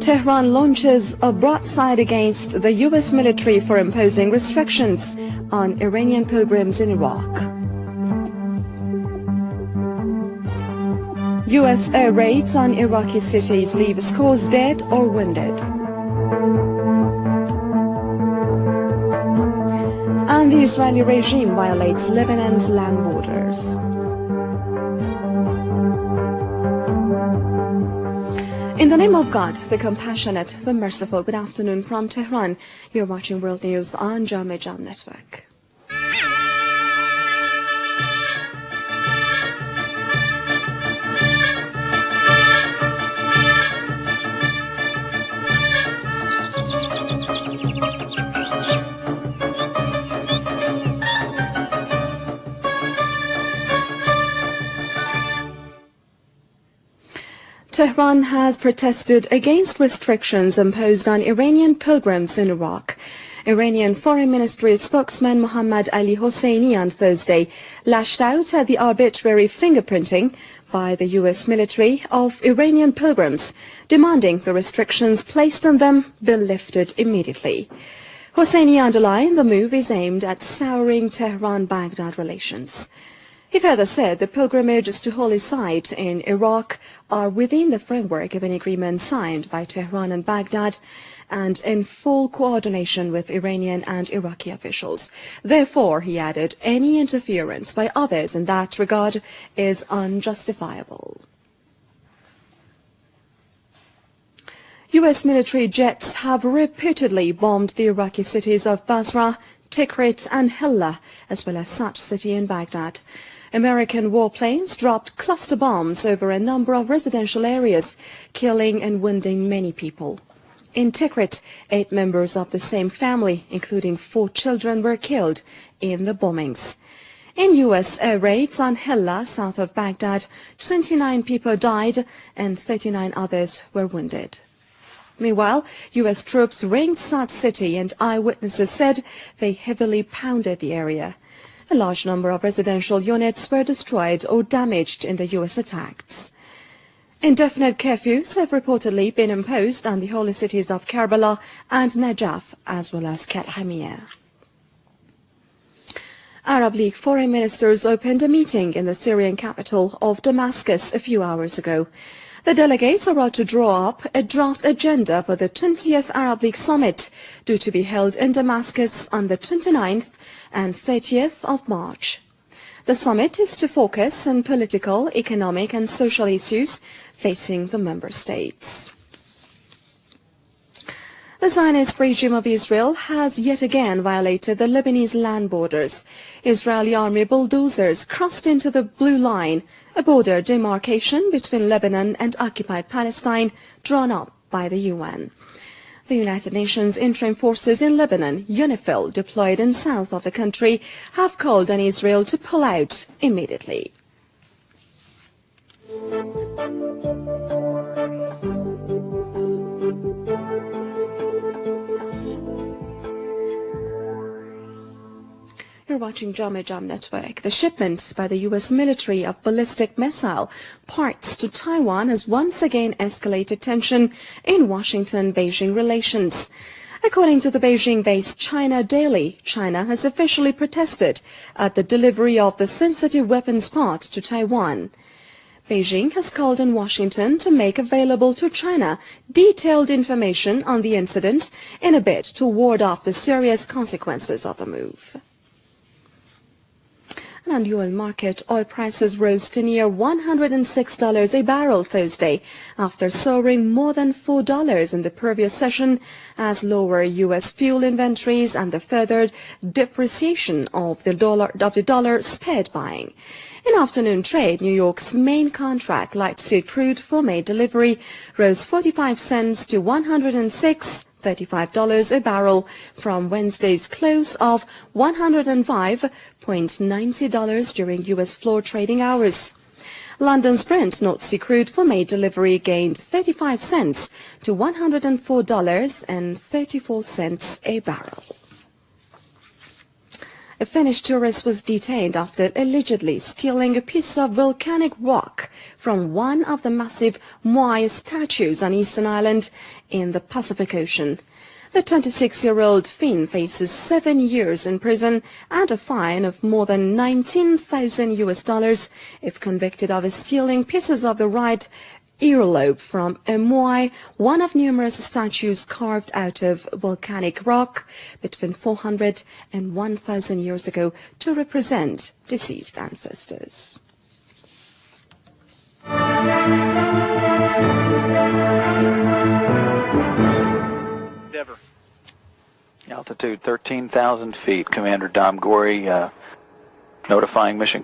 Tehran launches a broadside against the U.S. military for imposing restrictions on Iranian pilgrims in Iraq. U.S. air raids on Iraqi cities leave scores dead or wounded. And the Israeli regime violates Lebanon's land borders. In the name of God, the compassionate, the merciful, good afternoon from Tehran. You're watching World News on JNN Network. Tehran has protested against restrictions imposed on Iranian pilgrims in Iraq. Iranian Foreign Ministry spokesman Mohammad Ali Hosseini on Thursday lashed out at the arbitrary fingerprinting by the U.S. military of Iranian pilgrims, demanding the restrictions placed on them be lifted immediately. Hosseini underlined the move is aimed at souring Tehran-Baghdad relations. He further said the pilgrimages to holy site in Iraq are within the framework of an agreement signed by Tehran and Baghdad and in full coordination with Iranian and Iraqi officials. Therefore, he added, any interference by others in that regard is unjustifiable. U.S. military jets have repeatedly bombed the Iraqi cities of Basra, Tikrit and Hilla, as well as Sach city in Baghdad. American warplanes dropped cluster bombs over a number of residential areas, killing and wounding many people. In Tikrit, 8 members of the same family, including 4 children, were killed in the bombings. In U.S. air raids on Hilla, south of Baghdad, 29 people died and 39 others were wounded. Meanwhile, U.S. troops ringed Sach city and eyewitnesses said they heavily pounded the area. A large number of residential units were destroyed or damaged in the U.S. attacks. Indefinite curfews have reportedly been imposed on the holy cities of Karbala and Najaf, as well as Kathamiyah. Arab League foreign ministers opened a meeting in the Syrian capital of Damascus a few hours ago. The delegates are about to draw up a draft agenda for the 20th Arab League Summit, due to be held in Damascus on the 29th and 30th of March. The summit is to focus on political, economic and social issues facing the member states. The Zionist regime of Israel has yet again violated the Lebanese land borders. Israeli army bulldozers crossed into the Blue Line, a border demarcation between Lebanon and occupied Palestine drawn up by the UN. The United Nations interim forces in Lebanon, UNIFIL, deployed in south of the country, have called on Israel to pull out immediately. You're watching JNN Network. The shipment by the U.S. military of ballistic missile parts to Taiwan has once again escalated tension in Washington-Beijing relations. According to the Beijing-based China Daily, China has officially protested at the delivery of the sensitive weapons parts to Taiwan. Beijing has called on Washington to make available to China detailed information on the incident in a bid to ward off the serious consequences of the move. And on the oil market, oil prices rose to near $106 a barrel Thursday, after soaring more than $4 in the previous session, as lower U.S. fuel inventories and the further depreciation of the dollar spurred buying. In afternoon trade, New York's main contract light sweet crude for May delivery rose 45 cents to $106.35 a barrel from Wednesday's close of $105.90 during U.S. floor trading hours. London's Brent North Sea crude for May delivery gained 35 cents to $104.34 a barrel. A Finnish tourist was detained after allegedly stealing a piece of volcanic rock from one of the massive Moai statues on Eastern Island in the Pacific Ocean. The 26-year-old Finn faces 7 years in prison and a fine of more than $19,000 if convicted of stealing pieces of the right earlobe from a Moai, one of numerous statues carved out of volcanic rock between 400 and 1,000 years ago to represent deceased ancestors. Altitude 13,000 feet. Commander Dom Gorey notifying mission.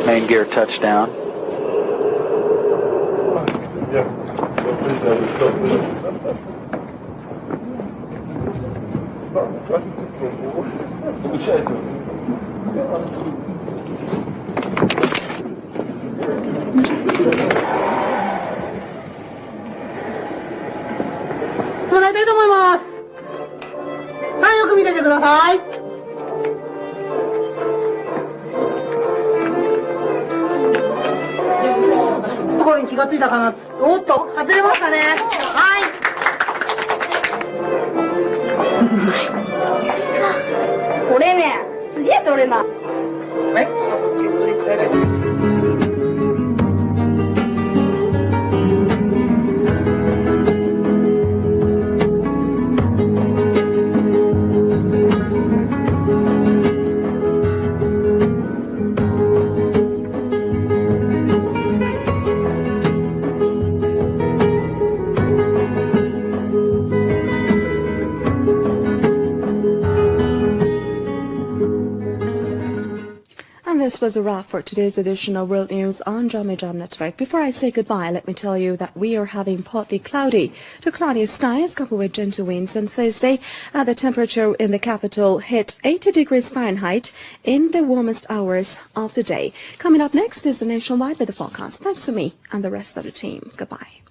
Main gear touchdown. This was a wrap for today's edition of World News on Jam Network. Before I say goodbye, let me tell you that we are having partly cloudy to cloudy skies coupled with gentle winds on Thursday, and the temperature in the capital hit 80 degrees Fahrenheit in the warmest hours of the day. Coming up next is the Nationwide Weather Forecast. Thanks to me and the rest of the team. Goodbye.